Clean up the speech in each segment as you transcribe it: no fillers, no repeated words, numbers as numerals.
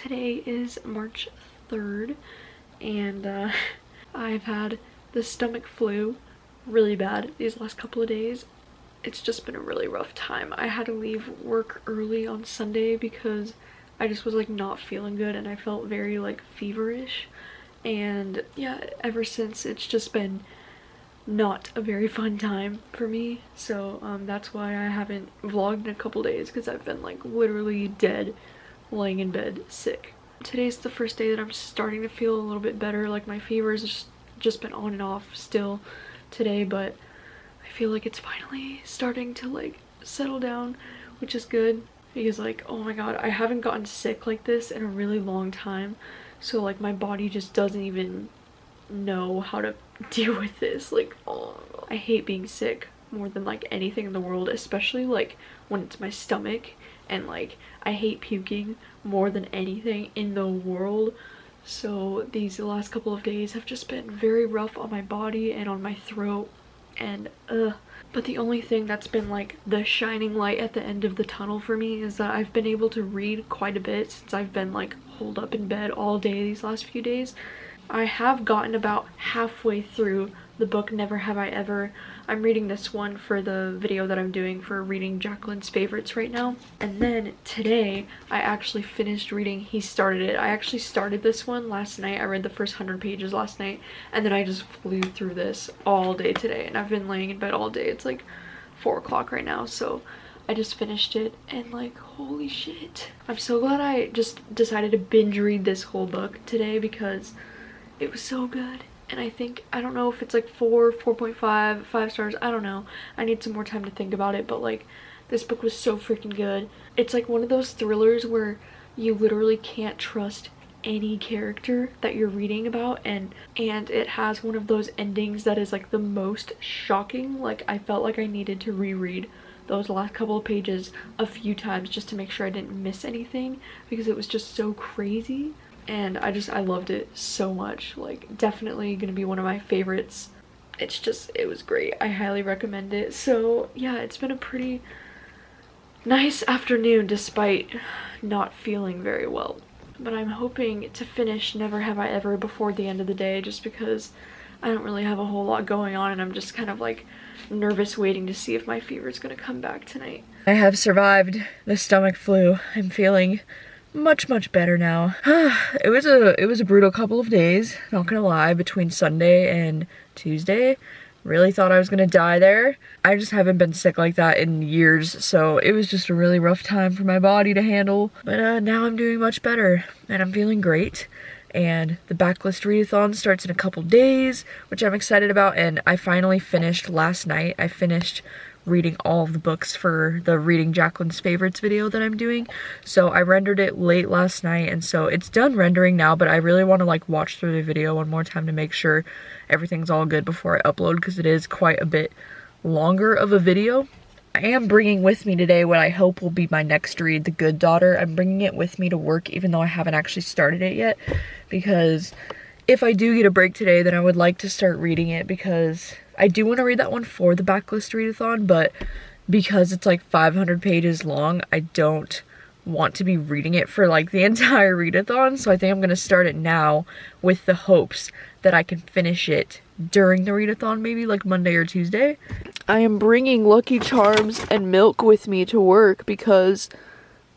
Today is March 3rd and I've had the stomach flu really bad these last couple of days. It's just been a really rough time. I had to leave work early on Sunday because I just was like not feeling good and I felt very like feverish, and yeah, ever since it's just been not a very fun time for me. So that's why I haven't vlogged in a couple days, because I've been like literally dead laying in bed sick. Today's the first day that I'm starting to feel a little bit better. Like my fever's just been on and off still today, but I feel like it's finally starting to like settle down, which is good, because like, oh my god, I haven't gotten sick like this in a really long time. So like my body just doesn't even know how to deal with this. Like, oh, I hate being sick more than like anything in the world, especially like when it's my stomach, and like I hate puking more than anything in the world. So these last couple of days have just been very rough on my body and on my throat, and but the only thing that's been like the shining light at the end of the tunnel for me is that I've been able to read quite a bit since I've been like holed up in bed all day these last few days. I have gotten about halfway through the book Never Have I Ever. I'm reading this one for the video that I'm doing for reading Jacqueline's favorites right now. And then today I actually finished reading He Started It. I actually started this one last night. I read the first 100 pages last night, and then I just flew through this all day today, and I've been laying in bed all day. It's like 4 o'clock right now, so I just finished it, and like, holy shit. I'm so glad I just decided to binge read this whole book today, because it was so good. And I think, I don't know if it's like 4, 4.5, 5 stars, I don't know. I need some more time to think about it, but like, this book was so freaking good. It's like one of those thrillers where you literally can't trust any character that you're reading about, and it has one of those endings that is like the most shocking. Like, I felt like I needed to reread those last couple of pages a few times just to make sure I didn't miss anything, because it was just so crazy. And I loved it so much. Like, definitely gonna be one of my favorites. It was great. I highly recommend it. So yeah, it's been a pretty nice afternoon despite not feeling very well. But I'm hoping to finish Never Have I Ever before the end of the day, just because I don't really have a whole lot going on, and I'm just kind of like nervous waiting to see if my fever is gonna come back tonight. I have survived the stomach flu. I'm feeling much better now. It was a brutal couple of days, not gonna lie. Between Sunday and Tuesday, really thought I was gonna die there. I just haven't been sick like that in years, so it was just a really rough time for my body to handle. But now I'm doing much better, and I'm feeling great. And the backlist readathon starts in a couple days, which I'm excited about. And I finally finished last night. I finished reading all of the books for the Reading Jacqueline's Favorites video that I'm doing. So I rendered it late last night, and so it's done rendering now, but I really want to like watch through the video one more time to make sure everything's all good before I upload, because it is quite a bit longer of a video. I am bringing with me today what I hope will be my next read, The Good Daughter. I'm bringing it with me to work, even though I haven't actually started it yet, because if I do get a break today, then I would like to start reading it, because I do want to read that one for the backlist readathon, but because it's like 500 pages long, I don't want to be reading it for like the entire readathon. So I think I'm going to start it now with the hopes that I can finish it during the readathon, maybe like Monday or Tuesday. I am bringing Lucky Charms and milk with me to work, because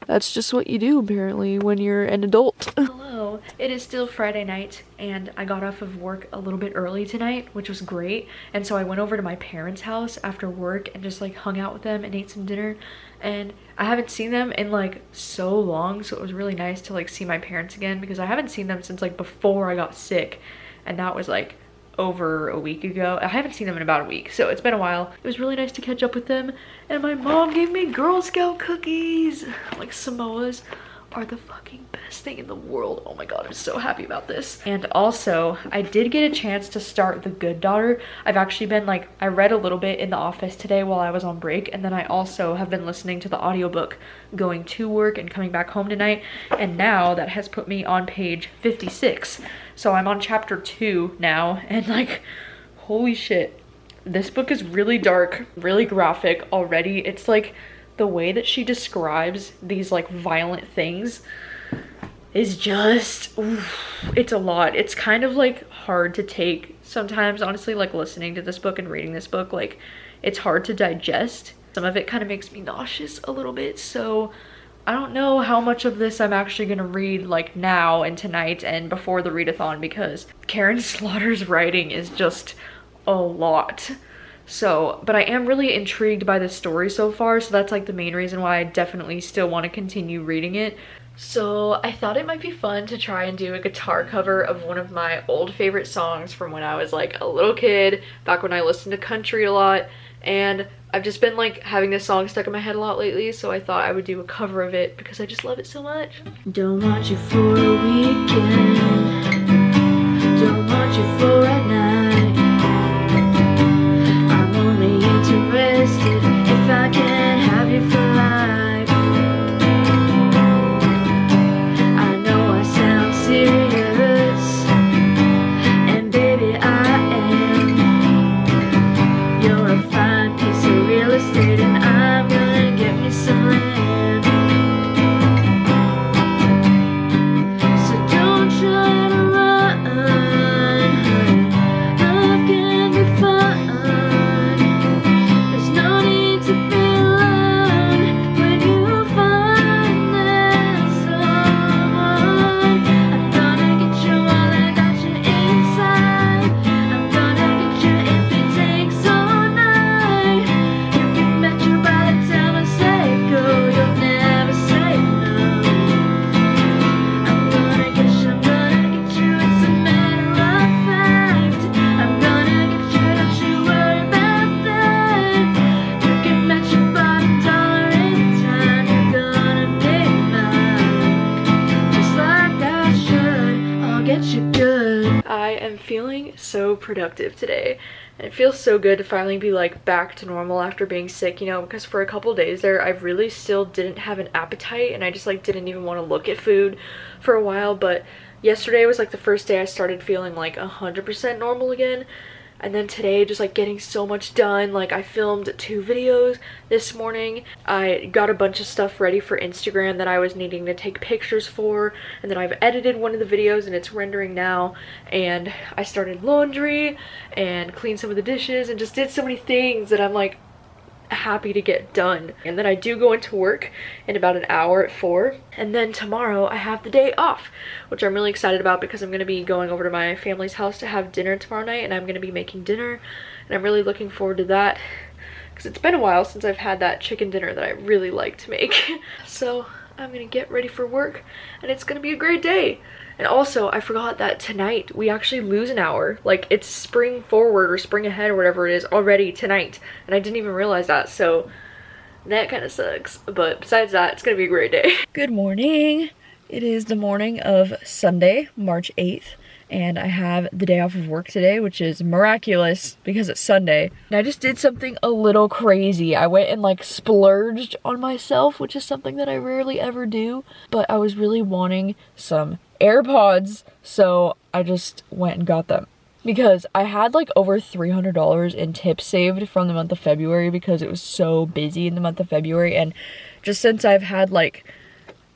that's just what you do apparently when you're an adult. Hello, it is still Friday night, and I got off of work a little bit early tonight, which was great. And so I went over to my parents' house after work and just like hung out with them and ate some dinner. And I haven't seen them in like so long, so it was really nice to like see my parents again, because I haven't seen them since like before I got sick, and that was like over a week ago. I haven't seen them in about a week, so it's been a while. It was really nice to catch up with them, and my mom gave me Girl Scout cookies. Like, Samoas are the fucking best thing in the world. Oh my god, I'm so happy about this. And also, I did get a chance to start The Good Daughter. I've actually been like, I read a little bit in the office today while I was on break, and then I also have been listening to the audiobook going to work and coming back home tonight, and now that has put me on page 56. So I'm on chapter 2 now, and like, holy shit. This book is really dark, really graphic already. It's like the way that she describes these like violent things is just, oof, it's a lot. It's kind of like hard to take sometimes, honestly, like listening to this book and reading this book, like it's hard to digest. Some of it kind of makes me nauseous a little bit, so I don't know how much of this I'm actually gonna read like now and tonight and before the readathon, because Karen Slaughter's writing is just a lot. So, but I am really intrigued by the story so far, so that's like the main reason why I definitely still want to continue reading it. So I thought it might be fun to try and do a guitar cover of one of my old favorite songs from when I was like a little kid, back when I listened to country a lot, and I've just been like having this song stuck in my head a lot lately, so I thought I would do a cover of it because I just love it so much. Don't want you for a weekend, don't want you for a night, I'm only interested if I can have you for life. I know I sound serious, and baby I am. You're a fine piece of real estate, and I'm gonna get me some land. So don't try to run, love can be fun. There's no need to be alone when you find there's someone. I'm gonna get you while I got you inside. I'm gonna get you if it takes all night. You can bet you by the time I say go, you'll never say no. I'm gonna get you, it's a matter of fact. I'm gonna get you, don't you worry about that. You can bet your bottom dollar anytime you're gonna be mine. Just like I should, I'll get you good. I am feeling so productive today, and it feels so good to finally be like back to normal after being sick, you know, because for a couple days there I really still didn't have an appetite, and I just like didn't even want to look at food for a while. But yesterday was like the first day I started feeling like 100% normal again, and then today just like getting so much done. Like I filmed 2 videos this morning, I got a bunch of stuff ready for Instagram that I was needing to take pictures for, and then I've edited one of the videos and it's rendering now, and I started laundry and cleaned some of the dishes and just did so many things that I'm like happy to get done. And then I do go into work in about an hour at 4, and then tomorrow I have the day off, which I'm really excited about because I'm going to be going over to my family's house to have dinner tomorrow night, and I'm going to be making dinner, and I'm really looking forward to that because it's been a while since I've had that chicken dinner that I really like to make. So I'm going to get ready for work, and it's going to be a great day. And also, I forgot that tonight we actually lose an hour. Like, it's spring forward or spring ahead or whatever it is already tonight. And I didn't even realize that, so that kind of sucks. But besides that, it's gonna be a great day. Good morning. It is the morning of Sunday, March 8th. And I have the day off of work today, which is miraculous because it's Sunday. And I just did something a little crazy. I went and like splurged on myself, which is something that I rarely ever do. But I was really wanting some AirPods, so I just went and got them. Because I had like over $300 in tips saved from the month of February because it was so busy in the month of February. And just since I've had like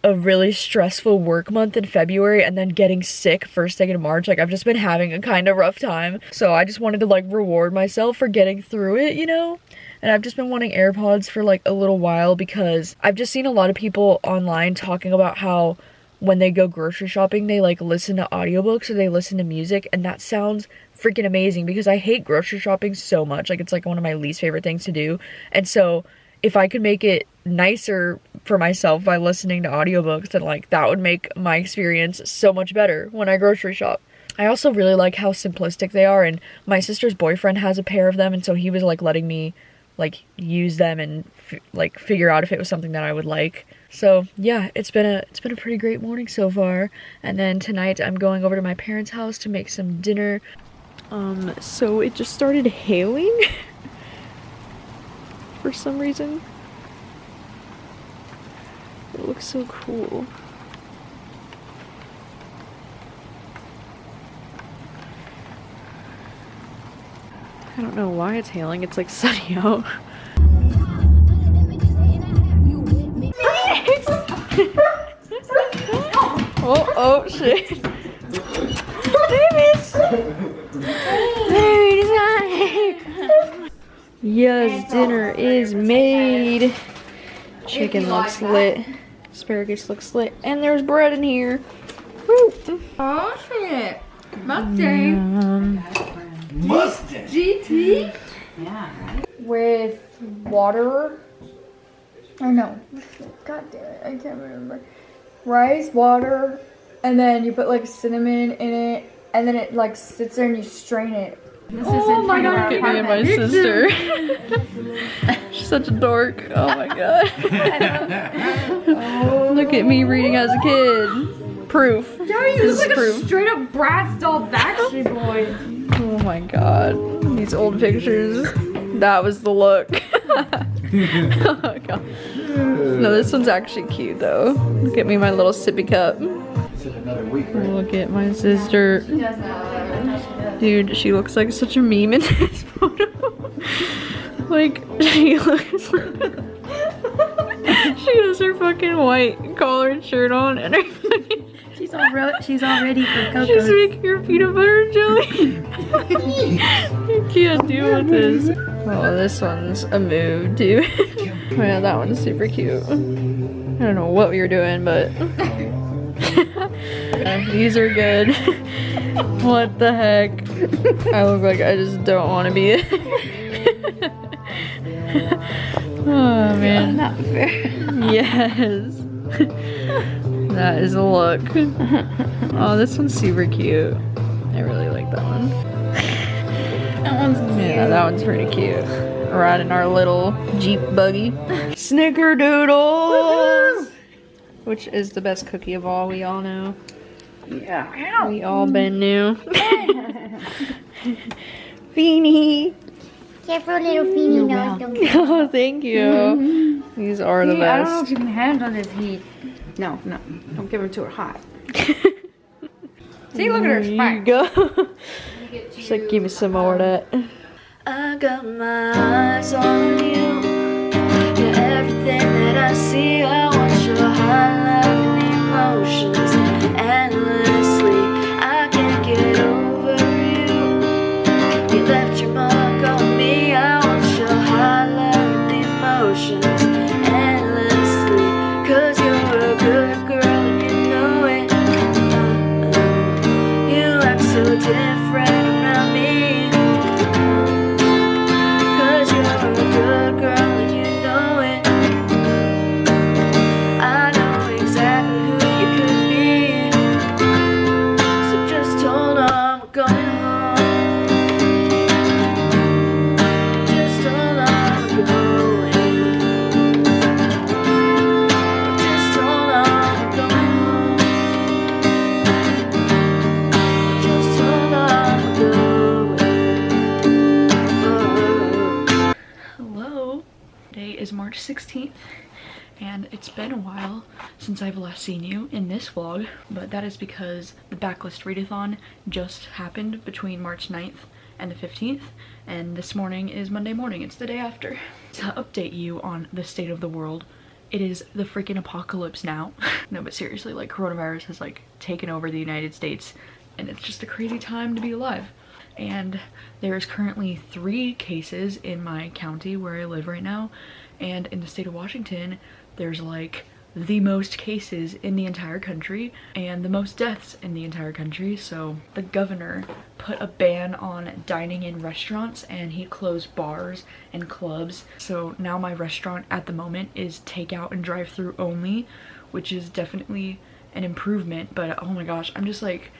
a really stressful work month in February and then getting sick first thing in March, like I've just been having a kind of rough time. So I just wanted to like reward myself for getting through it, you know? And I've just been wanting AirPods for like a little while because I've just seen a lot of people online talking about how when they go grocery shopping, they like listen to audiobooks or they listen to music, and that sounds freaking amazing because I hate grocery shopping so much. Like it's like one of my least favorite things to do. And so if I could make it nicer for myself by listening to audiobooks, then like that would make my experience so much better when I grocery shop. I also really like how simplistic they are, and my sister's boyfriend has a pair of them, and so he was like letting me like use them and like figure out if it was something that I would like. So yeah, it's been a pretty great morning so far. And then tonight I'm going over to my parents' house to make some dinner. So it just started hailing for some reason. It looks so cool. I don't know why it's hailing. It's like sunny out. Oh shit. Babies! Baby's not here. Yes, dinner is made. Chicken looks lit. Asparagus looks lit. And there's bread in here. Woo. Oh shit. Mustang. Mustang. GT? Yeah. With water. I know. God damn it. I can't remember. Rice, water, and then you put like cinnamon in it, and then it like sits there and you strain it. Oh my god, look at me and my sister. She's such a dork. Oh my god. Look at me reading as a kid. Proof. Joey, you look like a straight up Bratz doll Backstreet Boy. Oh my god. These old pictures. That was the look. Oh my god. No, this one's actually cute though. Look at me, my little sippy cup. Another week, right? Look at my sister. Dude, she looks like such a meme in this photo. Like, she looks like... She has her fucking white collared shirt on and her fucking... She's all ready for Coco. She's making her peanut butter and jelly. I can't deal with this. Oh, this one's a mood, dude. Oh yeah, that one's super cute. I don't know what we were doing, but... Yeah, these are good. What the heck? I look like I just don't want to be there. Oh man. Not fair. Yes. That is a look. Oh, this one's super cute. I really like that one. That one's cute. Yeah, that one's pretty cute. Riding our little Jeep buggy. Snickerdoodles! Which is the best cookie of all, we all know. Yeah. We all been new. Feenie! Careful, little Feenie. No, don't. Oh, thank you. These are the I don't know if best. you can handle this heat. No, don't give her to her hot. See, look at her There you spike. go. Just like, give me some more of that. I got my eyes on you. You're everything that I see. I want your high love and emotions endlessly. I can't get over you. You left your mark on me. I want your high love and emotions endlessly. 'Cause you're a good girl and you know it. You act so different around me. 'Cause you're a good girl and you know it. I know exactly who you could be. So just hold on, we're going home. Just hold on, we're going. Just hold on, we're going home. Just hold on, we're going. Hello. Today is March 16th. And it's been a while since I've last seen you in this vlog, but that is because the backlist readathon just happened between March 9th and the 15th, and this morning is Monday morning. It's the day after. To update you on the state of the world, it is the freaking apocalypse now. No, but seriously, like, coronavirus has like taken over the United States, and it's just a crazy time to be alive. And there is currently 3 cases in my county where I live right now, and in the state of Washington there's like the most cases in the entire country and the most deaths in the entire country. So the governor put a ban on dining in restaurants and he closed bars and clubs. So now my restaurant at the moment is takeout and drive-through only, which is definitely an improvement. But oh my gosh, I'm just like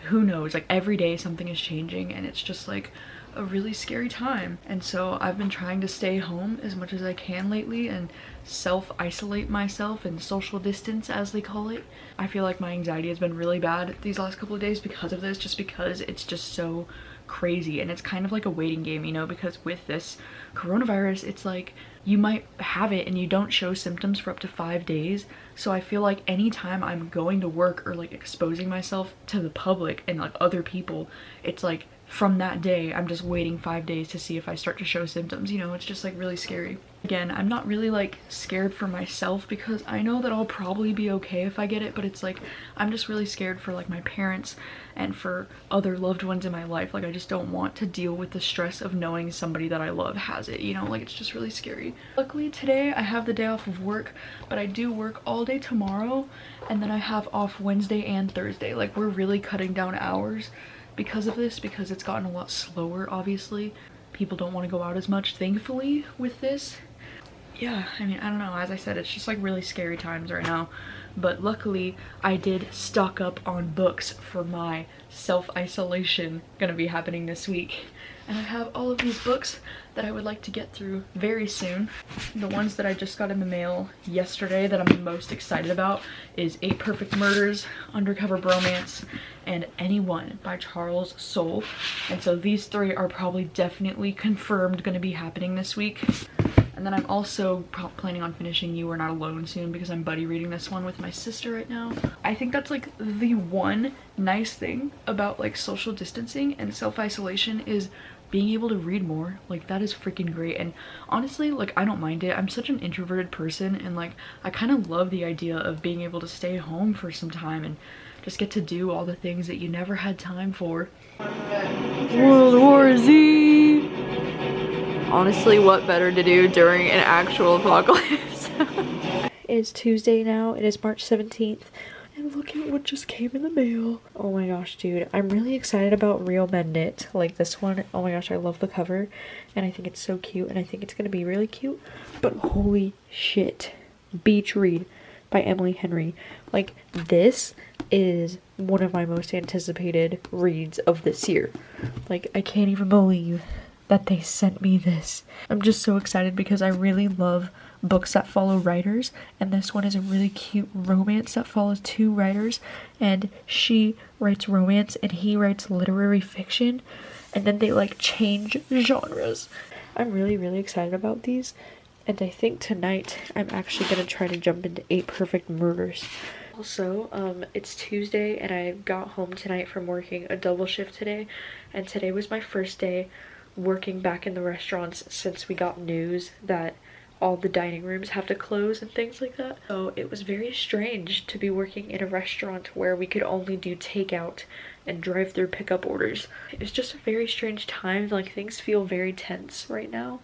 who knows, like every day something is changing and it's just like a really scary time. And so I've been trying to stay home as much as I can lately and self-isolate myself and social distance, as they call it. I feel like my anxiety has been really bad these last couple of days because of this, just because it's just so crazy. And it's kind of like a waiting game, you know, because with this coronavirus, it's like you might have it and you don't show symptoms for up to 5 days. So I feel like anytime I'm going to work or like exposing myself to the public and like other people, it's like from that day I'm just waiting 5 days to see if I start to show symptoms, you know. It's just like really scary. Again, I'm not really like scared for myself because I know that I'll probably be okay if I get it, but it's like I'm just really scared for like my parents and for other loved ones in my life. Like I just don't want to deal with the stress of knowing somebody that I love has it, you know, like it's just really scary. Luckily today I have the day off of work, but I do work all day tomorrow and then I have off Wednesday and Thursday. Like we're really cutting down hours because of this, because it's gotten a lot slower. Obviously people don't want to go out as much, thankfully, with this. Yeah, I mean, I don't know, as I said, it's just like really scary times right now, but luckily I did stock up on books for my self-isolation gonna be happening this week, and I have all of these books that I would like to get through very soon. The ones that I just got in the mail yesterday that I'm most excited about is 8 Perfect Murders, Undercover Bromance, and Anyone by Charles Soule, and so these 3 are probably definitely confirmed gonna be happening this week. And then I'm also planning on finishing You Are Not Alone soon because I'm buddy reading this one with my sister right now. I think that's like the one nice thing about like social distancing and self-isolation is being able to read more. Like that is freaking great, and honestly like I don't mind it. I'm such an introverted person and like I kind of love the idea of being able to stay home for some time and just get to do all the things that you never had time for. World War Z! Honestly, what better to do during an actual apocalypse? It's Tuesday now, it is March 17th, and look at what just came in the mail. Oh my gosh, dude, I'm really excited about Real Men Knit. Like this one, oh my gosh, I love the cover, and I think it's so cute, and I think it's gonna be really cute, but holy shit. Beach Read by Emily Henry. Like, this is one of my most anticipated reads of this year. Like, I can't even believe that they sent me this. I'm just so excited because I really love books that follow writers, and this one is a really cute romance that follows 2 writers, and she writes romance and he writes literary fiction, and then they like change genres. I'm really excited about these, and I think tonight I'm actually gonna try to jump into 8 Perfect Murders. Also, it's Tuesday and I got home tonight from working a double shift today, and today was my first day working back in the restaurants since we got news that all the dining rooms have to close and things like that. So it was very strange to be working in a restaurant where we could only do takeout and drive-through pickup orders. It was just a very strange time. Like, things feel very tense right now,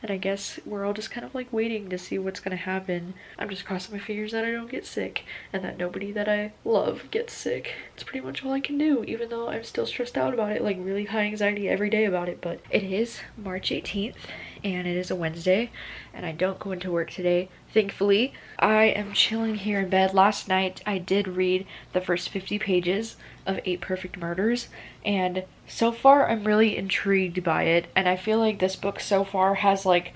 and I guess we're all just kind of like waiting to see what's gonna happen. I'm just crossing my fingers that I don't get sick and that nobody that I love gets sick. It's pretty much all I can do, even though I'm still stressed out about it, like really high anxiety every day about it. But it is March 18th and it is a Wednesday and I don't go into work today, thankfully. I am chilling here in bed. Last night I did read the first 50 pages of 8 Perfect Murders, and so far I'm really intrigued by it, and I feel like this book so far has like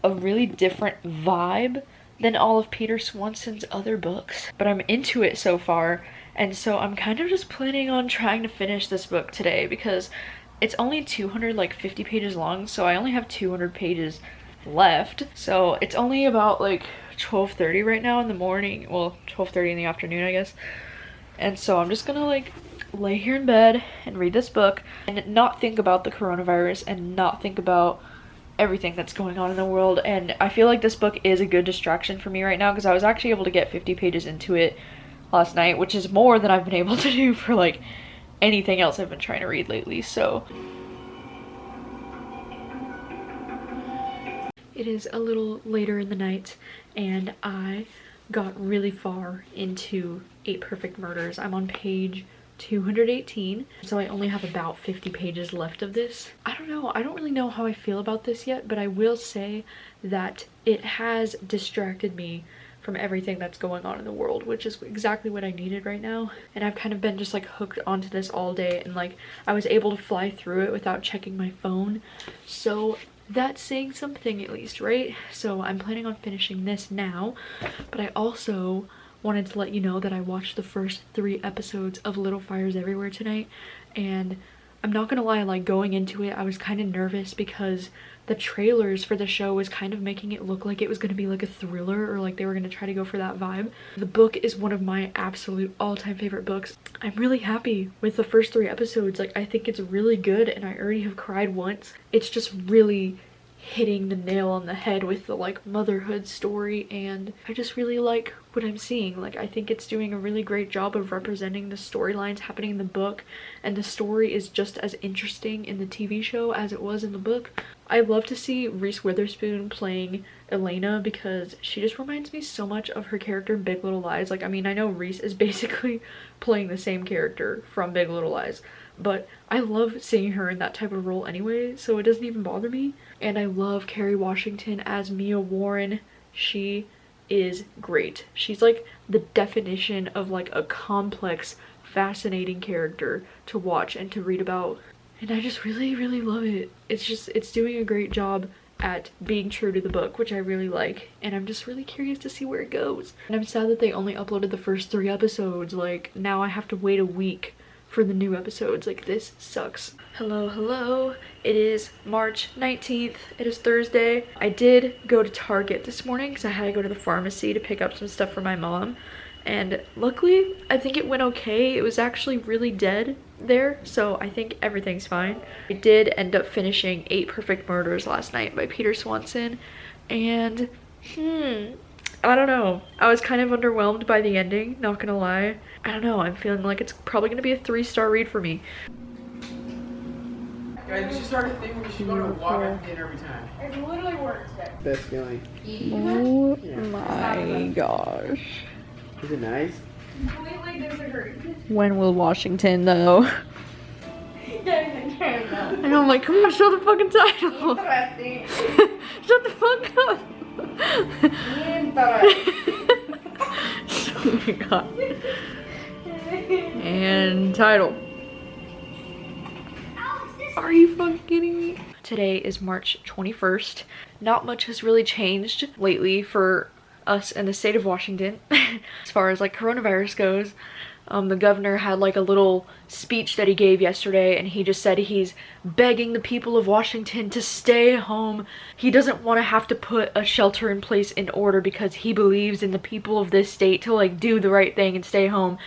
a really different vibe than all of Peter Swanson's other books, but I'm into it so far, and so I'm kind of just planning on trying to finish this book today because it's only 250 pages long, so I only have 200 pages left. So it's only about like 12:30 right now in the morning, well 12:30 in the afternoon I guess, and so I'm just gonna like lay here in bed and read this book and not think about the coronavirus and not think about everything that's going on in the world. And I feel like this book is a good distraction for me right now because I was actually able to get 50 pages into it last night, which is more than I've been able to do for like anything else I've been trying to read lately. So it is a little later in the night and I got really far into 8 Perfect Murders. I'm on page 218, so I only have about 50 pages left of this. I don't know, I don't really know how I feel about this yet, but I will say that it has distracted me from everything that's going on in the world, which is exactly what I needed right now. And I've kind of been just like hooked onto this all day, and like I was able to fly through it without checking my phone, so that's saying something at least, right? So I'm planning on finishing this now, but I also wanted to let you know that I watched the first 3 episodes of Little Fires Everywhere tonight, and I'm not gonna lie, like going into it I was kind of nervous because the trailers for the show was kind of making it look like it was gonna be like a thriller, or like they were gonna try to go for that vibe. The book is one of my absolute all-time favorite books. I'm really happy with the first 3 episodes. Like, I think it's really good and I already have cried once. It's just really hitting the nail on the head with the like motherhood story, and I just really like what I'm seeing. Like, I think it's doing a really great job of representing the storylines happening in the book, and the story is just as interesting in the TV show as it was in the book. I love to see Reese Witherspoon playing Elena because she just reminds me so much of her character in Big Little Lies. Like, I mean, I know Reese is basically playing the same character from Big Little Lies, but I love seeing her in that type of role anyway, so it doesn't even bother me. And I love Kerry Washington as Mia Warren. She is great. She's like the definition of like a complex, fascinating character to watch and to read about. And I just really, really love it. It's doing a great job at being true to the book, which I really like. And I'm just really curious to see where it goes. And I'm sad that they only uploaded the first 3 episodes. Like, now I have to wait a week for the new episodes. Like, this sucks. Hello, hello. It is March 19th. It is Thursday. I did go to Target this morning because I had to go to the pharmacy to pick up some stuff for my mom. And luckily, I think it went okay. It was actually really dead there, so I think everything's fine. I did end up finishing 8 Perfect Murders last night by Peter Swanson, and I don't know. I was kind of underwhelmed by the ending, not gonna lie. I don't know, I'm feeling like it's probably gonna be a 3-star read for me. Guys, we should start a thing where we should go to walk at dinner every time. It literally works. Best feeling. Oh my gosh. Is it nice? Completely disagree. When will Washington though? I know, I'm like, come on, show the fucking title. Interesting. Shut the fuck up. Oh my god. And title. Are you fucking kidding me? Today is March 21st. Not much has really changed lately for us in the state of Washington as far as like coronavirus goes. The governor had like a little speech that he gave yesterday, and he just said he's begging the people of Washington to stay home. He doesn't want to have to put a shelter in place in order because he believes in the people of this state to like do the right thing and stay home.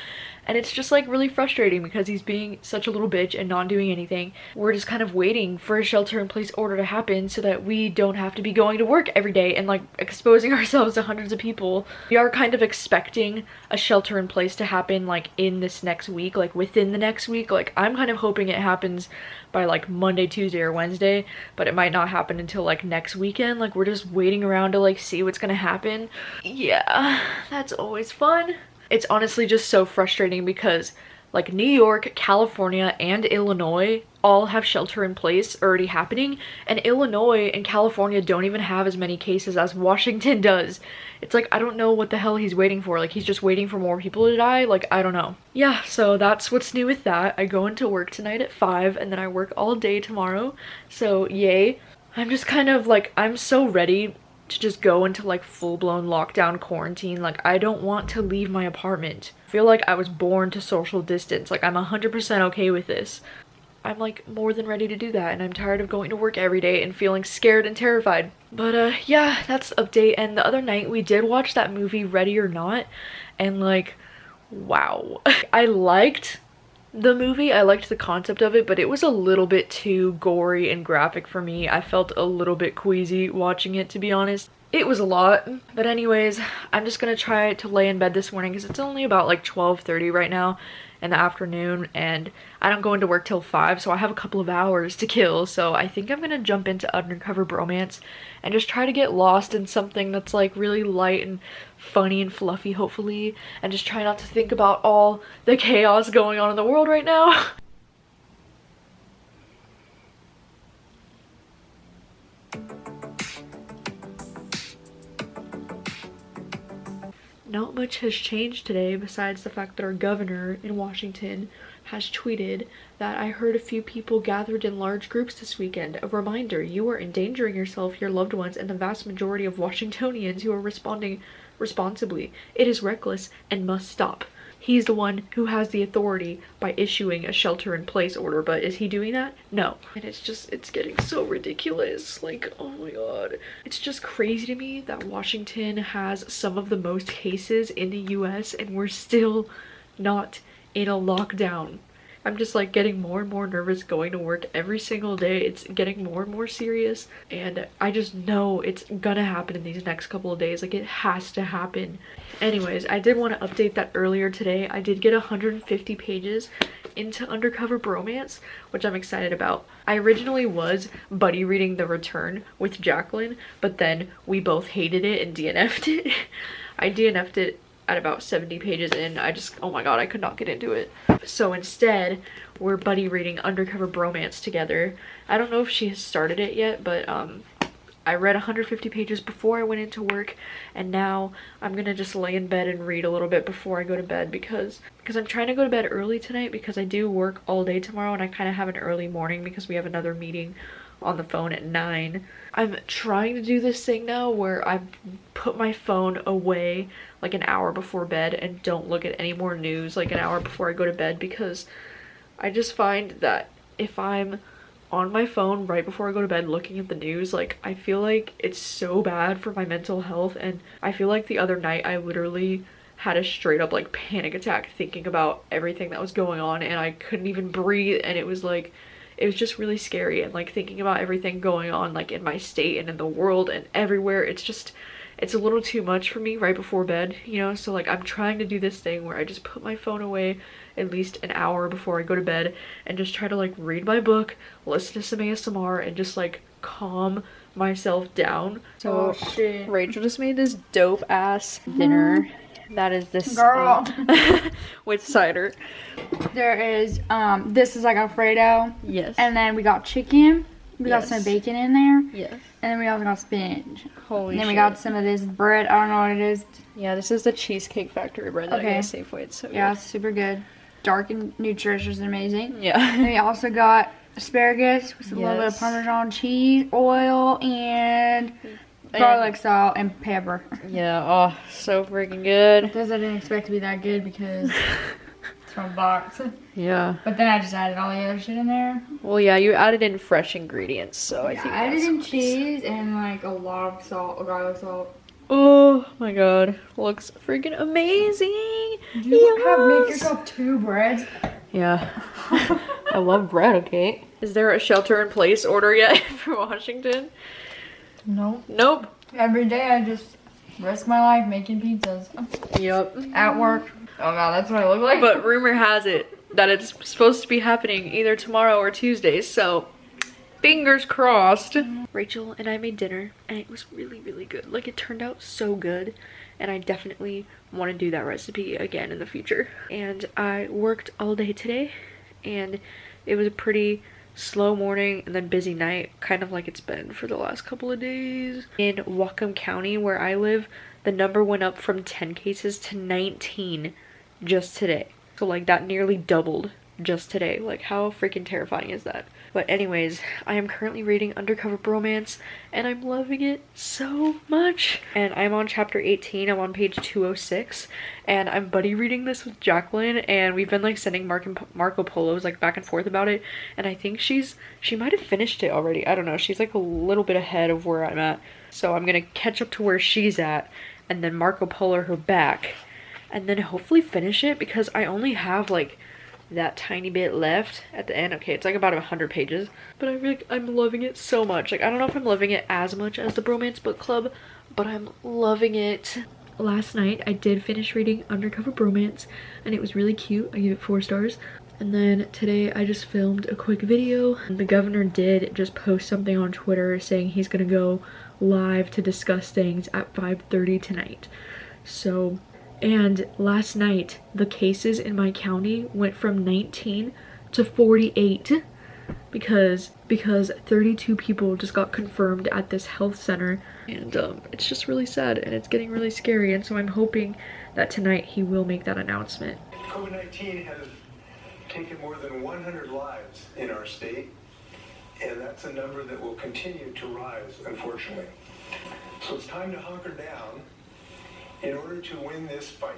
And it's just like really frustrating because he's being such a little bitch and not doing anything. We're just kind of waiting for a shelter in place order to happen so that we don't have to be going to work every day and like exposing ourselves to hundreds of people. We are kind of expecting a shelter in place to happen like in this next week, like within the next week. Like, I'm kind of hoping it happens by like Monday, Tuesday, or Wednesday, but it might not happen until like next weekend. Like, we're just waiting around to like see what's gonna happen. Yeah, that's always fun. It's honestly just so frustrating because like New York, California, and Illinois all have shelter in place already happening, and Illinois and California don't even have as many cases as Washington does. It's like, I don't know what the hell he's waiting for. Like, he's just waiting for more people to die? Like, I don't know. Yeah, so that's what's new with that. I go into work tonight at 5, and then I work all day tomorrow, so yay. I'm just kind of like, I'm so ready to just go into like full-blown lockdown quarantine. Like, I don't want to leave my apartment. I feel like I was born to social distance. Like, I'm 100% okay with this. I'm like more than ready to do that, and I'm tired of going to work every day and feeling scared and terrified. But yeah, that's the update. And the other night we did watch that movie Ready or Not, and like, wow. I liked the movie, I liked the concept of it, but it was a little bit too gory and graphic for me. I felt a little bit queasy watching it, to be honest. It was a lot. But anyways, I'm just gonna try to lay in bed this morning because it's only about like 12:30 right now in the afternoon, and I don't go into work till 5, so I have a couple of hours to kill. So I think I'm gonna jump into Undercover Bromance and just try to get lost in something that's like really light and funny and fluffy, hopefully, and just try not to think about all the chaos going on in the world right now. Not much has changed today besides the fact that our governor in Washington has tweeted that I heard a few people gathered in large groups this weekend. A reminder, you are endangering yourself, your loved ones, and the vast majority of Washingtonians who are responding responsibly. It is reckless and must stop. He's the one who has the authority by issuing a shelter-in-place order, but is he doing that? No. And it's getting so ridiculous. Like, oh my god. It's just crazy to me that Washington has some of the most cases in the US and we're still not in a lockdown. I'm just like getting more and more nervous going to work every single day. It's getting more and more serious, and I just know it's gonna happen in these next couple of days. Like, it has to happen. Anyways, I did want to update that earlier today. I did get 150 pages into Undercover Bromance, which I'm excited about. I originally was buddy reading The Return with Jacqueline, but then we both hated it and DNF'd it. I DNF'd it at about 70 pages in. Oh my god, I could not get into it. So instead, we're buddy reading Undercover Bromance together. I don't know if she has started it yet, but I read 150 pages before I went into work, and now I'm gonna just lay in bed and read a little bit before I go to bed because I'm trying to go to bed early tonight because I do work all day tomorrow, and I kind of have an early morning because we have another meeting on the phone at 9. I'm trying to do this thing now where I put my phone away like an hour before bed and don't look at any more news like an hour before I go to bed, because I just find that if I'm on my phone right before I go to bed looking at the news, like, I feel like it's so bad for my mental health. And I feel like the other night I literally had a straight up like panic attack thinking about everything that was going on, and I couldn't even breathe, and it was just really scary. And like thinking about everything going on like in my state and in the world and everywhere, it's a little too much for me right before bed, you know? So like I'm trying to do this thing where I just put my phone away at least an hour before I go to bed and just try to like read my book, listen to some ASMR, and just like calm myself down. So shit. Rachel just made this dope ass dinner. That is this Girl. with cider. There is, this is like Alfredo. Yes. And then we got chicken. We got Yes. some bacon in there. Yes. And then we also got spinach. Holy And then shit. we got some of this bread. I don't know what it is. Yeah, this is the Cheesecake Factory bread that I Okay. got at Safeway. It's so Yeah, good. it's super good. Dark and nutritious and amazing. And Yeah. we also got asparagus with a little bit of Yes. Parmesan cheese, oil, and garlic salt and pepper. Yeah, oh, so freaking good. This I didn't expect to be that good because it's from a box. Yeah. But then I just added all the other shit in there. Well, yeah, you added in fresh ingredients, so I think I added that's in nice. cheese and like a lot of salt, garlic salt. Oh my god, looks freaking amazing. Make yourself 2 breads. Yeah. I love bread, okay? Is there a shelter in place order yet for Washington? No. Nope. Every day I just risk my life making pizzas. Yep. At work. Oh god, that's what I look like. But rumor has it that it's supposed to be happening either tomorrow or Tuesday, so fingers crossed. Rachel and I made dinner, and it was really, really good. Like, it turned out so good, and I definitely want to do that recipe again in the future. And I worked all day today, and it was a pretty slow morning and then busy night, kind of like it's been for the last couple of days. In Whatcom County, where I live, the number went up from 10 cases to 19 just today. So like that nearly doubled just today. Like, how freaking terrifying is that? But anyways, I am currently reading Undercover Bromance, and I'm loving it so much. And I'm on chapter 18. I'm on page 206, and I'm buddy reading this with Jacqueline, and we've been like sending Marco Polos like back and forth about it, and I think she might have finished it already. I don't know. She's like a little bit ahead of where I'm at, so I'm gonna catch up to where she's at, and then Marco Polo her back, and then hopefully finish it, because I only have like that tiny bit left at the end. Okay, it's like about 100 pages, but I'm loving it so much. Like, I don't know if I'm loving it as much as the Bromance Book Club, but I'm loving it. Last night I did finish reading Undercover Bromance, and it was really cute. I gave it 4 stars. And then today I just filmed a quick video. The governor did just post something on Twitter saying he's gonna go live to discuss things at 5:30 tonight. So, and last night the cases in my county went from 19 to 48 because 32 people just got confirmed at this health center, and it's just really sad, and it's getting really scary. And so I'm hoping that tonight he will make that announcement. COVID-19 has taken more than 100 lives in our state, and that's a number that will continue to rise, unfortunately. So it's time to hunker down in order to win this fight.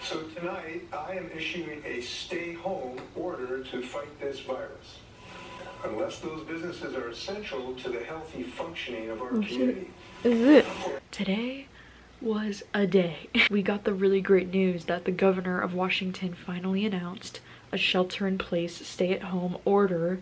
So tonight, I am issuing a stay-home order to fight this virus, unless those businesses are essential to the healthy functioning of our community. Today was a day. We got the really great news that the governor of Washington finally announced a shelter-in-place, stay-at-home order,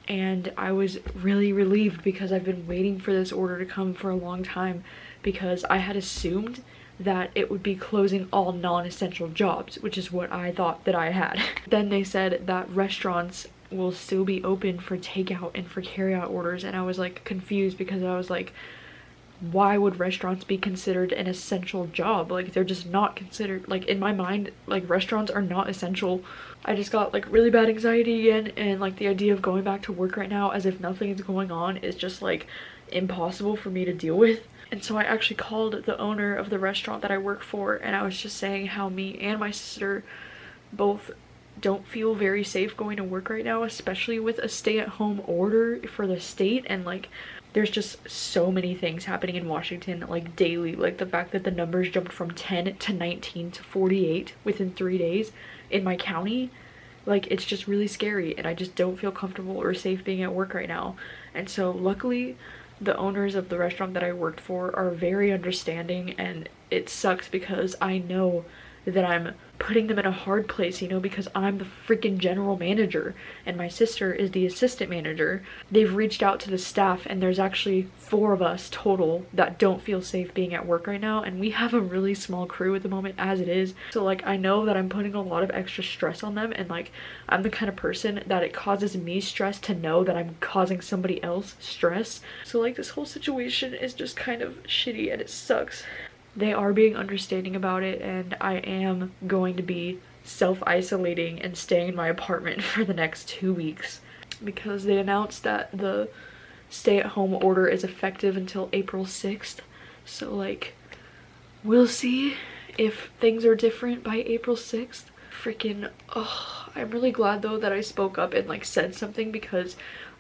and I was really relieved because I've been waiting for this order to come for a long time, because I had assumed that it would be closing all non-essential jobs, which is what I thought that I had. Then they said that restaurants will still be open for takeout and for carry-out orders, and I was like confused because I was like, why would restaurants be considered an essential job? Like, they're just not considered. Like, in my mind, like, restaurants are not essential. I just got like really bad anxiety again, and like the idea of going back to work right now as if nothing is going on is just like impossible for me to deal with. And so I actually called the owner of the restaurant that I work for, and I was just saying how me and my sister both don't feel very safe going to work right now, especially with a stay-at-home order for the state. And like, there's just so many things happening in Washington like daily, like the fact that the numbers jumped from 10 to 19 to 48 within 3 days in my county. Like, it's just really scary, and I just don't feel comfortable or safe being at work right now. And so luckily the owners of the restaurant that I worked for are very understanding, and it sucks because I know that I'm putting them in a hard place, you know, because I'm the freaking general manager and my sister is the assistant manager. They've reached out to the staff, and there's actually 4 of us total that don't feel safe being at work right now, and we have a really small crew at the moment as it is. So like, I know that I'm putting a lot of extra stress on them, and like, I'm the kind of person that it causes me stress to know that I'm causing somebody else stress. So like, this whole situation is just kind of shitty and it sucks. They are being understanding about it, and I am going to be self-isolating and staying in my apartment for the next 2 weeks, because they announced that the stay-at-home order is effective until April 6th. So like, we'll see if things are different by April 6th. Freaking, oh, I'm really glad though that I spoke up and like said something, because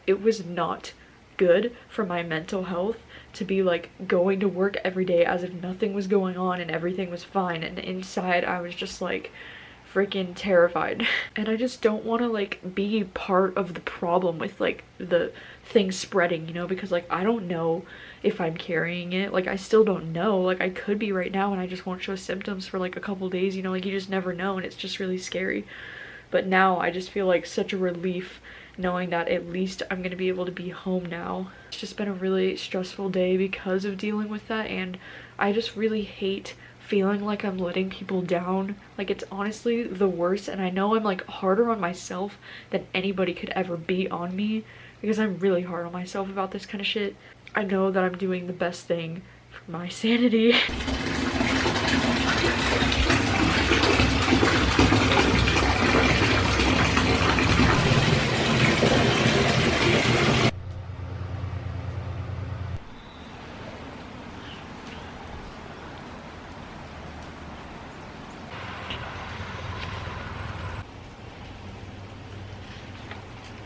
it was not good for my mental health to be like going to work every day as if nothing was going on and everything was fine, and inside I was just like freaking terrified. And I just don't want to like be part of the problem with like the thing spreading, you know, because like, I don't know if I'm carrying it. Like, I still don't know. Like, I could be right now and I just won't show symptoms for like a couple days, you know, like, you just never know, and it's just really scary. But now I just feel like such a relief knowing that at least I'm gonna be able to be home now. It's just been a really stressful day because of dealing with that, and I just really hate feeling like I'm letting people down. Like, it's honestly the worst, and I know I'm like harder on myself than anybody could ever be on me, because I'm really hard on myself about this kind of shit. I know that I'm doing the best thing for my sanity.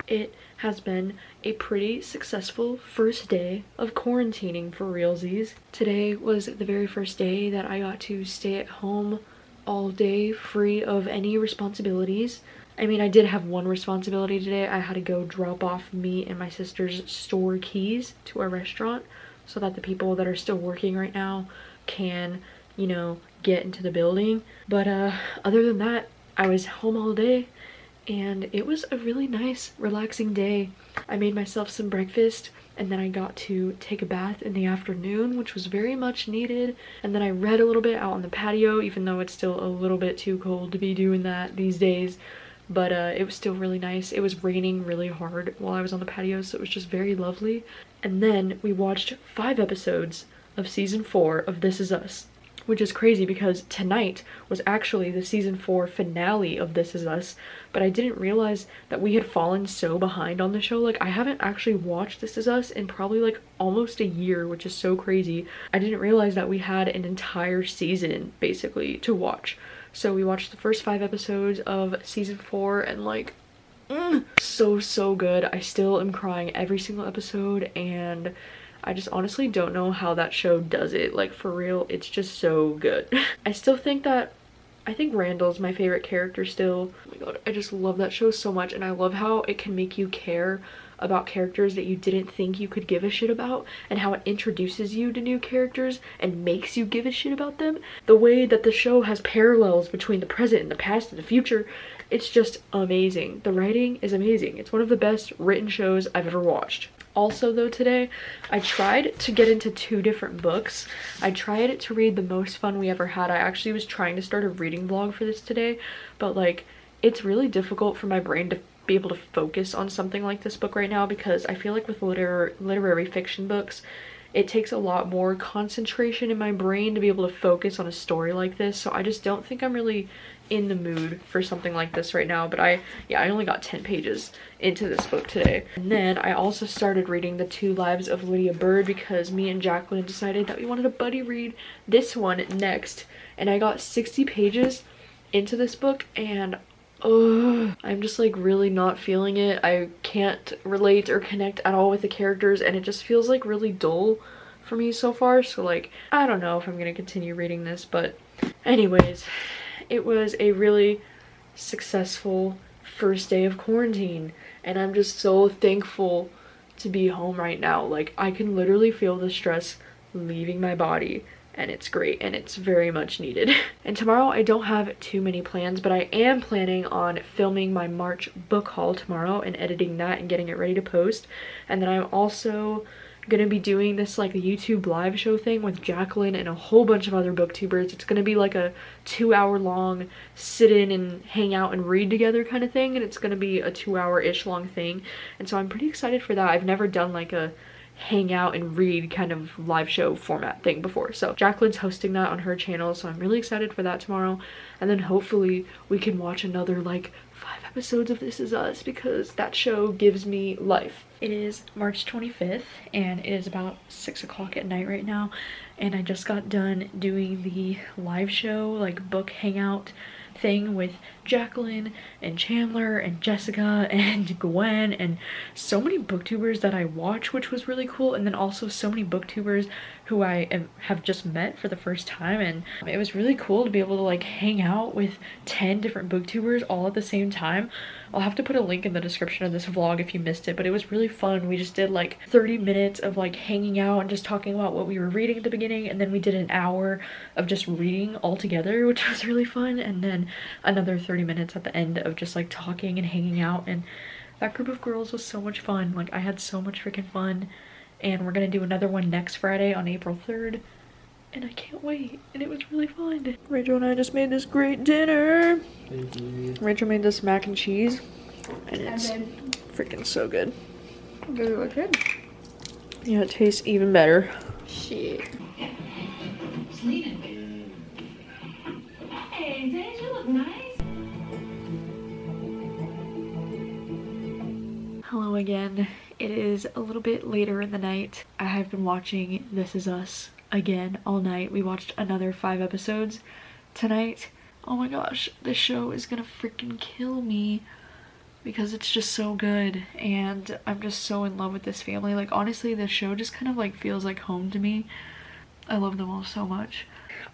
It has been a pretty successful first day of quarantining for realsies. Today was the very first day that I got to stay at home all day free of any responsibilities. I mean, I did have one responsibility today. I had to go drop off me and my sister's store keys to our restaurant so that the people that are still working right now can, you know, get into the building. But other than that, I was home all day, and it was a really nice, relaxing day. I made myself some breakfast, and then I got to take a bath in the afternoon, which was very much needed. And then I read a little bit out on the patio, even though it's still a little bit too cold to be doing that these days. But it was still really nice. It was raining really hard while I was on the patio, so it was just very lovely. And then we watched 5 episodes of season 4 of This Is Us, which is crazy because tonight was actually the season 4 finale of This Is Us, but I didn't realize that we had fallen so behind on the show. Like, I haven't actually watched This Is Us in probably like almost a year, which is so crazy. I didn't realize that we had an entire season basically to watch. So we watched the first 5 episodes of season 4, and like, so good. I still am crying every single episode, and I just honestly don't know how that show does it. Like, for real, it's just so good. I still think that, I think Randall's my favorite character still. Oh my god, I just love that show so much, and I love how it can make you care about characters that you didn't think you could give a shit about, and how it introduces you to new characters and makes you give a shit about them. The way that the show has parallels between the present and the past and the future, it's just amazing. The writing is amazing. It's one of the best written shows I've ever watched. Also though, today I tried to get into 2 different books. I tried to read The Most Fun We Ever Had. I actually was trying to start a reading vlog for this today, but like it's really difficult for my brain to be able to focus on something like this book right now, because I feel like with literary fiction books, it takes a lot more concentration in my brain to be able to focus on a story like this. So I just don't think I'm really in the mood for something like this right now. But I only got 10 pages into this book today. And then I also started reading The Two Lives of Lydia Bird, because me and Jacqueline decided that we wanted to buddy read this one next. And I got 60 pages into this book, and I'm just like really not feeling it. I can't relate or connect at all with the characters, and it just feels like really dull for me so far. So like, I don't know if I'm gonna continue reading this, but anyways, it was a really successful first day of quarantine, and I'm just so thankful to be home right now. Like, I can literally feel the stress leaving my body, and it's great, and it's very much needed. And tomorrow I don't have too many plans, but I am planning on filming my March book haul tomorrow and editing that and getting it ready to post. And then I'm also gonna be doing this like YouTube live show thing with Jacqueline and a whole bunch of other booktubers. It's gonna be like a 2-hour long sit in and hang out and read together kind of thing, and it's gonna be a 2-hour-ish long thing. And so I'm pretty excited for that. I've never done like a hang out and read kind of live show format thing before. So Jacqueline's hosting that on her channel, so I'm really excited for that tomorrow. And then hopefully we can watch another like 5 episodes of This Is Us, because that show gives me life. It is March 25th and it is about 6 o'clock at night right now, and I just got done doing the live show like book hangout thing with Jacqueline and Chandler and Jessica and Gwen and so many booktubers that I watch, which was really cool. And then also so many booktubers who have just met for the first time, and it was really cool to be able to like hang out with 10 different booktubers all at the same time. I'll have to put a link in the description of this vlog if you missed it, but it was really fun. We just did like 30 minutes of like hanging out and just talking about what we were reading at the beginning, and then we did an hour of just reading all together, which was really fun, and then another 30 minutes at the end of just like talking and hanging out. And that group of girls was so much fun. Like, I had so much freaking fun, and we're gonna do another one next Friday on April 3rd, and I can't wait. And it was really fun. Rachel and I just made this great dinner. Rachel made this mac and cheese, and it's freaking so good. Does it look good? Yeah, it tastes even better. Shit. Hey, Zay, you look nice. Hello again. It is a little bit later in the night. I have been watching This Is Us again all night. We watched another 5 episodes tonight. Oh my gosh, this show is gonna freaking kill me because it's just so good, and I'm just so in love with this family. Like, honestly, this show just kind of like feels like home to me. I love them all so much.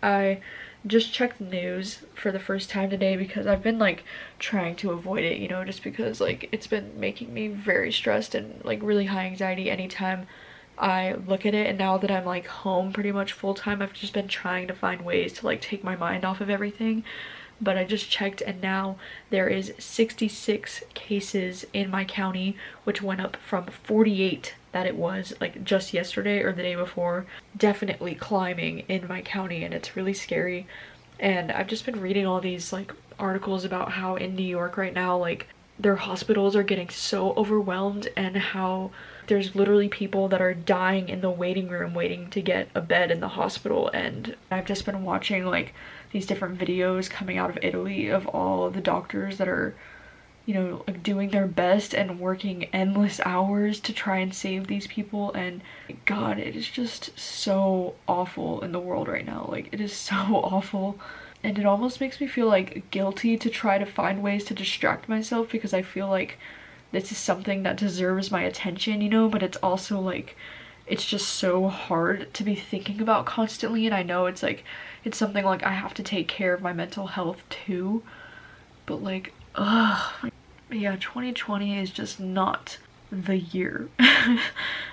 I just checked the news for the first time today because I've been like trying to avoid it, you know, just because like it's been making me very stressed and like really high anxiety anytime I look at it. And now that I'm like home pretty much full time, I've just been trying to find ways to like take my mind off of everything. But I just checked, and now there is 66 cases in my county, which went up from 48 that it was like just yesterday or the day before. Definitely climbing in my county, and it's really scary. And I've just been reading all these like articles about how in New York right now, like their hospitals are getting so overwhelmed, and how there's literally people that are dying in the waiting room waiting to get a bed in the hospital. And I've just been watching like these different videos coming out of Italy of all the doctors that are, you know, like doing their best and working endless hours to try and save these people. And God, it is just so awful in the world right now. Like, it is so awful. And it almost makes me feel like guilty to try to find ways to distract myself, because I feel like this is something that deserves my attention, you know, but it's also like, it's just so hard to be thinking about constantly. And I know it's like, it's something like I have to take care of my mental health too, but like, ugh. Yeah, 2020 is just not the year.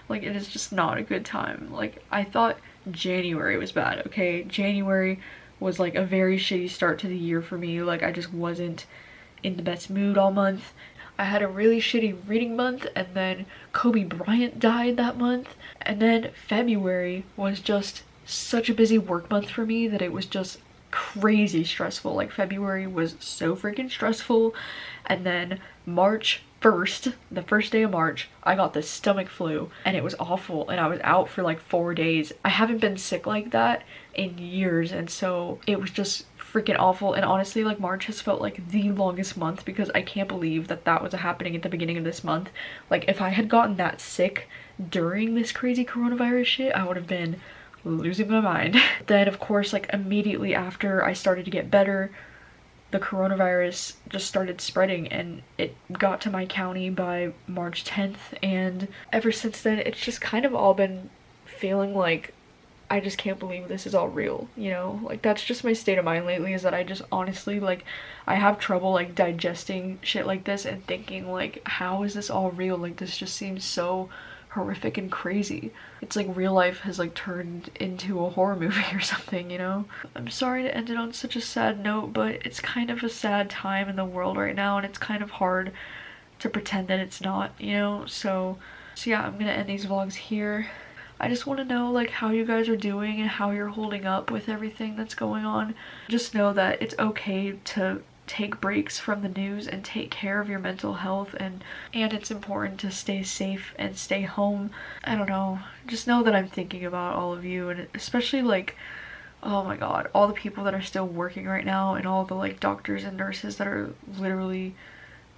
Like, it is just not a good time. Like, I thought January was bad, okay? January was like a very shitty start to the year for me. Like, I just wasn't in the best mood all month. I had a really shitty reading month, and then Kobe Bryant died that month. And then February was just such a busy work month for me that it was just crazy stressful. Like, February was so freaking stressful. And then March 1st, the first day of March, I got the stomach flu and it was awful, and I was out for like 4 days. I haven't been sick like that in years, and so it was just freaking awful. And honestly, like, March has felt like the longest month because I can't believe that that was happening at the beginning of this month. Like, if I had gotten that sick during this crazy coronavirus shit, I would have been losing my mind. Then of course, like, immediately after I started to get better, the coronavirus just started spreading, and it got to my county by March 10th, and ever since then it's just kind of all been feeling like I just can't believe this is all real, you know? Like, that's just my state of mind lately, is that I just honestly, like, I have trouble like digesting shit like this and thinking like, how is this all real? Like, this just seems so horrific and crazy. It's like real life has like turned into a horror movie or something, you know? I'm sorry to end it on such a sad note, but it's kind of a sad time in the world right now, and it's kind of hard to pretend that it's not, you know? So yeah, I'm gonna end these vlogs here. I just want to know like how you guys are doing and how you're holding up with everything that's going on. Just know that it's okay to take breaks from the news and take care of your mental health, and it's important to stay safe and stay home. I don't know, just know that I'm thinking about all of you, and especially like, oh my god, all the people that are still working right now, and all the like doctors and nurses that are literally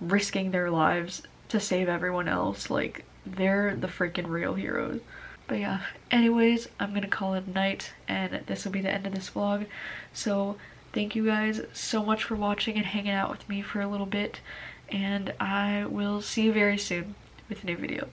risking their lives to save everyone else. Like, they're the freaking real heroes. But yeah, anyways, I'm gonna call it a night, and this will be the end of this vlog. So thank you guys so much for watching and hanging out with me for a little bit, and I will see you very soon with a new video.